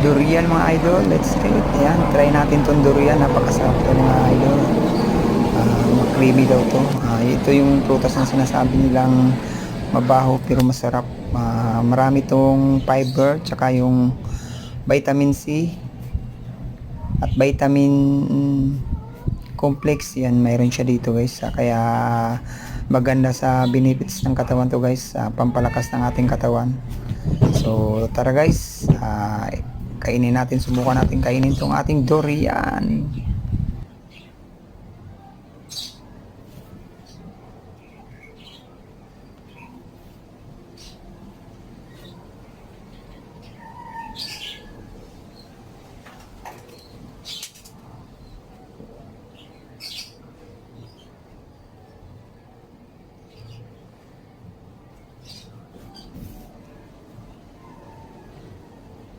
Durian mga idol, let's get it. Ayan, try natin tong durian. Napakasarap to mga idol. Creamy daw to. Ito yung prutas na sinasabi nilang mabaho pero masarap. Marami tong fiber, tsaka yung vitamin C at vitamin complex. Yan, mayroon siya dito guys. Kaya maganda sa benefits ng katawan to guys. Pampalakas ng ating katawan. So tara guys, kainin natin, subukan natin kainin tong ating durian.